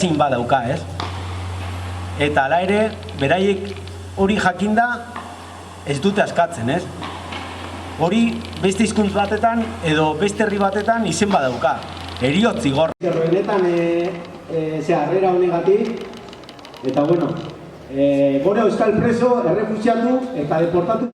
izen badauka, ez? Eta hala ere, beraiek hori jakinda ez dute askatzen, ez? Hori beste hizkuntz batetan edo beste herri batetan izen badauka. Heriotz zigor. Benetan, harrera honegatik, eta bueno, gora euskal preso, errefuxiatu eta deportatu.